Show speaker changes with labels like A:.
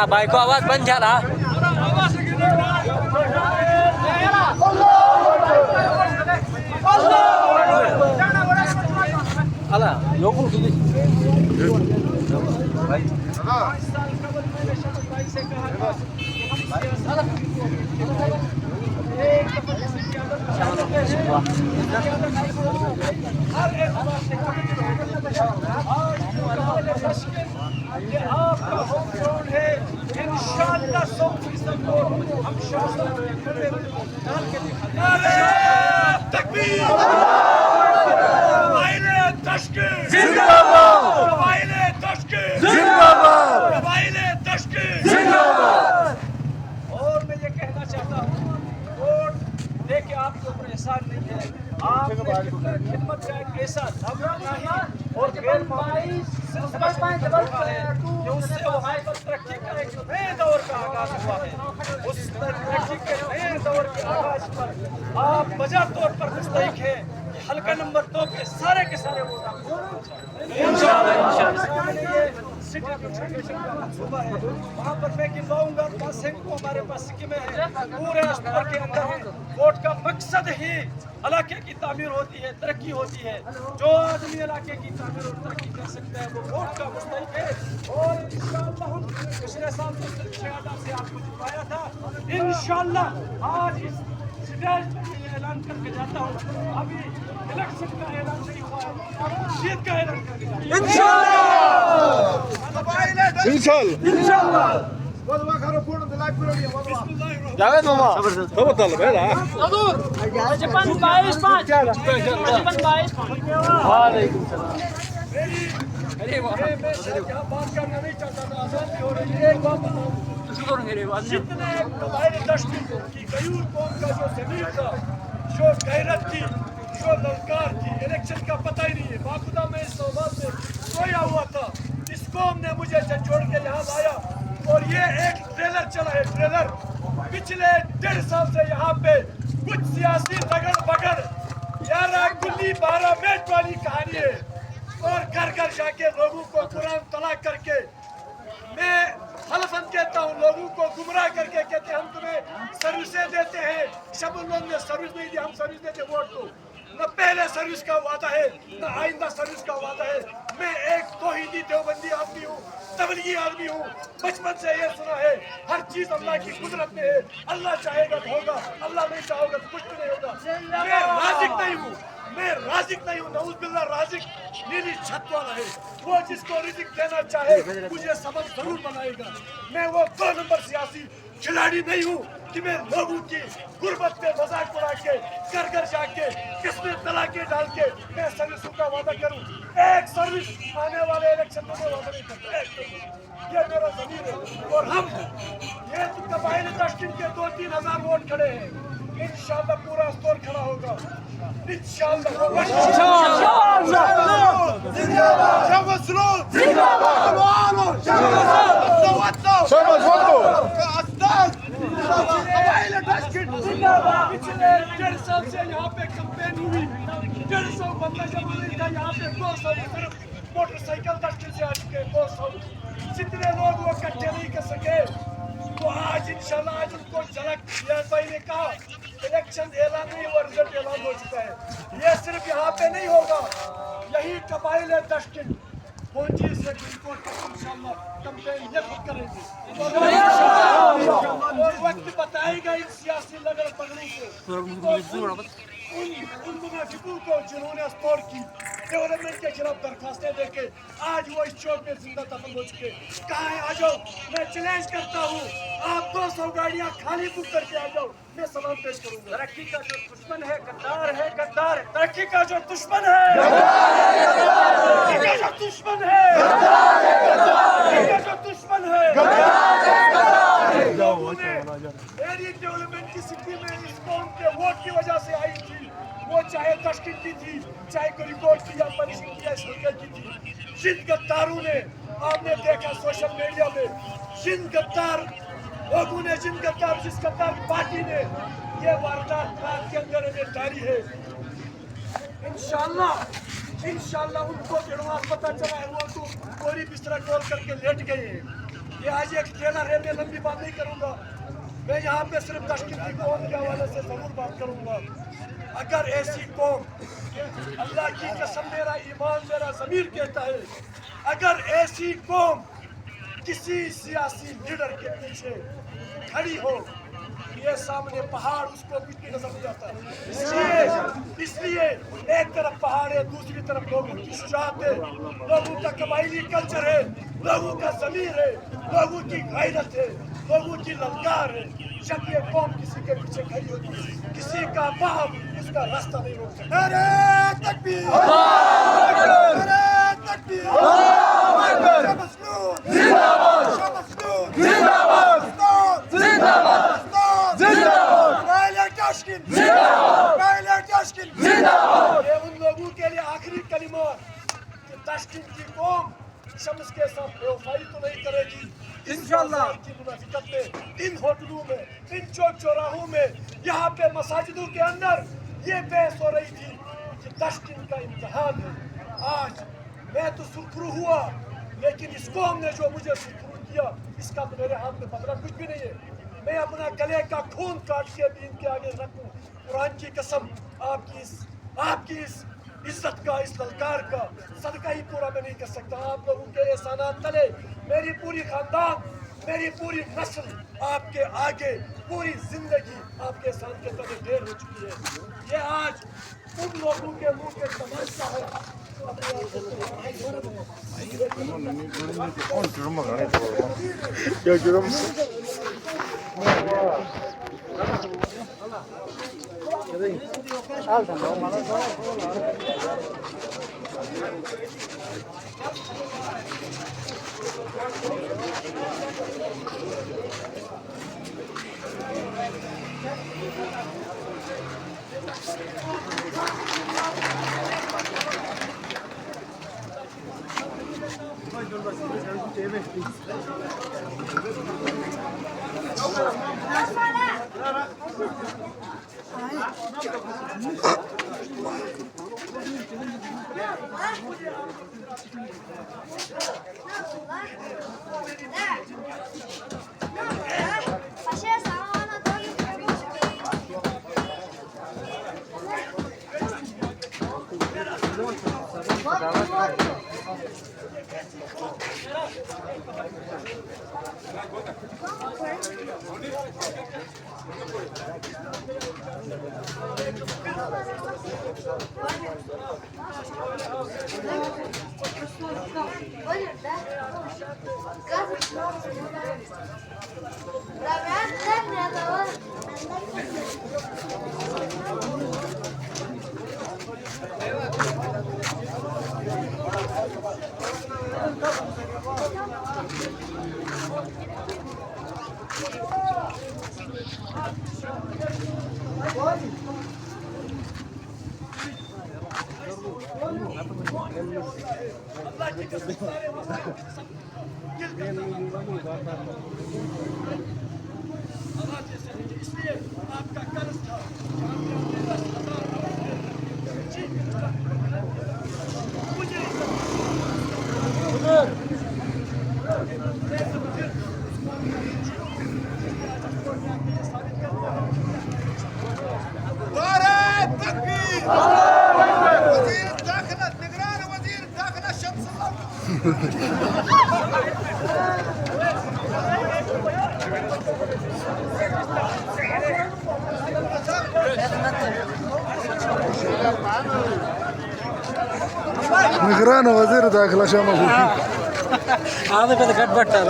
A: बायको आवाज बंद झाला. आला लोगों की
B: इंशाअल्लाह 100% हम शासन तकबीर और मैं ये कहना चाहता हूँ वोट दे के आपके ऊपर एहसान नहीं है, आपने कितना खिदमत का एक ऐसा नहीं और गैर मामूली सिलसिला हुआ है कि उससे वहाँ पर तरक्की का एक नए दौर का आगाज हुआ है. उस तरक्की के नए दौर के आगाज पर आप बजा तौर पर मुस्तहिक है कि हल्का नंबर 2 के सारे वोट आपको इंशाअल्लाह. सिटी ब्यूटिफिकेशन का मंसूबा है, वहाँ पर मैं गिनवाऊंगा 5 को हमारे पास सिक्किम में है, पूरे अस्पताल के अंदर है. वोट का मकसद ही इलाके की तामीर होती है, तरक्की होती है. जो आदमी इलाके की तामीर और तरक्की कर सकता है वो वोट का मुस्तहिक है. और इंशाअल्लाह हम पिछले साल तो शहदा से आपको दिखाया था, इंशाअल्लाह आज इस स्टेज पर ये ऐलान करके जाता हूँ. अभी इलेक्शन का ऐलान नहीं हुआ है, जीत का ऐलान करके जाता हूँ इंशाअल्लाह.
A: जावेद मामा
C: خبر طلب هلا
D: جبان 22 جبان 22
A: वालेकुम सलाम.
B: मैं शायद यहाँ बात करना नहीं चाहता था, आजादी हो रही है. एक बात बताऊँ, जितने कबाइल दश्त की गयूर कौम का जो ज़मीर था, जो गैरत थी, जो ललकार थी, इलेक्शन का पता ही नहीं है. बाखुदा में इस नौबात में सोया हुआ था, इस कौम ने मुझे झंझोड़ के यहाँ लाया. और ये एक ट्रेलर चला है, ट्रेलर. पिछले 1.5 साल से यहाँ पे कुछ सियासी रगड़ बगड़ 11 गुल्ली 12 मैच वाली कहानी है. और घर घर जाके लोगों को कुरान तलाक करके, मैं हलफन कहता हूँ, लोगों को गुमराह करके कहते हम तुम्हें सर्विसें देते हैं. सब लोगों ने सर्विस नहीं दी, हम सर्विस देते वोट को. न पहले सर्विस का वादा है, न आइंदा सर्विस का वादा है. मैं एक तौहीदी देवबंदी आदमी हूँ, तबलीगी आदमी हूँ. बचपन से ये सुना है हर चीज अल्लाह की कुदरत में है. अल्लाह चाहेगा तो होगा, अल्लाह नहीं चाहेगा तो कुछ भी नहीं होगा. मैं राज़िक नहीं हूँ, मैं राज़िक नहीं हूँ. नऊज़ुबिल्लाह, राज़िक नीली छत वाला है. वो जिसको रिज़्क़ देना चाहे मुझे सबब जरूर बनाएगा. मैं वो 2 नंबर सियासी खिलाड़ी नहीं हूँ कि मैं लोगों की गुर्बत पे मजाक उड़ा के घर घर जाके किसमें तलाके डाल के मैं सर्विसों का वादा करूँ. एक सर्विस आने वाले इलेक्शन में मैं वादा नहीं करता. ये मेरा ज़मीर है. और हम ये तो कबाइल तश्कील के 2-3 हज़ार वोट खड़े हैं. इंशाअल्लाह पूरा स्टोर खड़ा होगा इंशाअल्लाह. पिछले 1.5 साल से यहाँ पे कैंपेन हुई. 150 बंदा जमा नहीं था यहाँ पे. 200 सिर्फ मोटरसाइकिल तश्कील से आ चुके. 200 जितने लोग वो इकट्ठे नहीं कर सके. तो आज इंशाल्लाह आज उनको झलक रियाज भाई ने कहा इलेक्शन ऐलान नहीं हुआ, रिजल्ट ऐलान हो चुका है. ये सिर्फ यहाँ पे नहीं होगा, यही कबाइल है तश्कील पहुंची से रिपोर्ट इंशाल्लाह कैंपेन ये खुद करेंगे. और वक्त बताएगा इन सियासी लगड़ पगड़ों को, उन मुनाफिकों को जिन्होंने स्टोर की डेवलपमेंट के खिलाफ दरखास्तें देके आज वो इस चौक में जिंदा दफन हो चुके. कहाँ है? आ जाओ. मैं चैलेंज करता हूँ, आप 200 गाड़ियाँ खाली बुक करके आ जाओ, मैं सलाम पेश करूँगा. तरक्की का जो दुश्मन है गद्दार है, गद्दार है. तरक्की का जो दुश्मन है तरक्की का जो दुश्मन है तरक्की का जो दुश्मन है एरिया डेवलपमेंट की सिटी में इस कौम के वोट की वजह से आई थी. वो चाहे तश्कील की थी, चाहे कोई रिकॉर्ड की या पनिशिंग की या सरकार की थी. जिन गद्दारों ने आपने देखा सोशल मीडिया में, जिन गद्दार लोगों ने, जिस गद्दार पार्टी ने ये वारदात रात के अंदर में जारी है. इंशाअल्लाह उनको भिड़वास पता चला है, वो तो कोरी बिस्तरा खोल करके लेट गए हैं. یہ آج ایک ٹریلر ہے، میں لمبی بات نہیں کروں گا. میں یہاں پہ صرف تشکیل قوم کے حوالے سے ضرور بات کروں گا. اگر ایسی قوم، اللہ کی قسم میرا ایمان میرا ضمیر کہتا ہے، اگر ایسی قوم کسی سیاسی لیڈر کے پیچھے کھڑی ہو، یہ سامنے پہاڑ اس کو کچھ بھی نظر نہیں آتا. اس لیے ایک طرف پہاڑ ہے، دوسری طرف لوگوں کی شجاعت ہے، لوگوں کا قبائلی کلچر ہے، لوگوں کا ضمیر ہے، لوگوں کی غیرت ہے، لوگوں کی للکار ہے. جب یہ قوم کسی کے پیچھے کھڑی ہوتی ہے، کسی کا باپ اس کا راستہ نہیں روک سکتا. نعرہ تکبیر! نعرہ تکبیر! شمس نور! شمس نور! یہ ان لوگوں کے لیے آخری کلمات کہ تشکیل کی قوم شمس کے ساتھ بےوفائی تو نہیں کرے گی انشاءاللہ. کی منافقت میں، ان ہوٹلوں میں، ان چوک چوراہوں میں، یہاں پہ مساجدوں کے اندر یہ بحث ہو رہی تھی کہ تشکیل کا امتحان ہے. آج میں تو سرخرو ہوا، لیکن اس قوم نے جو مجھے سرخرو کیا، اس کا تو میرے ہاتھ میں بدلہ کچھ بھی نہیں ہے. میں اپنا گلے کا خون کاٹ کے دین کے آگے رکھوں. قرآن کی قسم آپ کی اس عزت کا، اس للکار کا صدقہ ہی پورا میں نہیں کر سکتا. آپ لوگوں کے احسانات تلے میری پوری خاندان، میری پوری نسل آپ کے آگے پوری زندگی آپ کے احسان کے تلے ڈھیر ہو چکی ہے. یہ آج ان لوگوں کے منہ کے تماشا ہے. اللہ کی قسم سارے اس لیے آپ کا قرض تھا.
C: نگران وزیر داخلہ شامل
A: هذا كذا قد بطل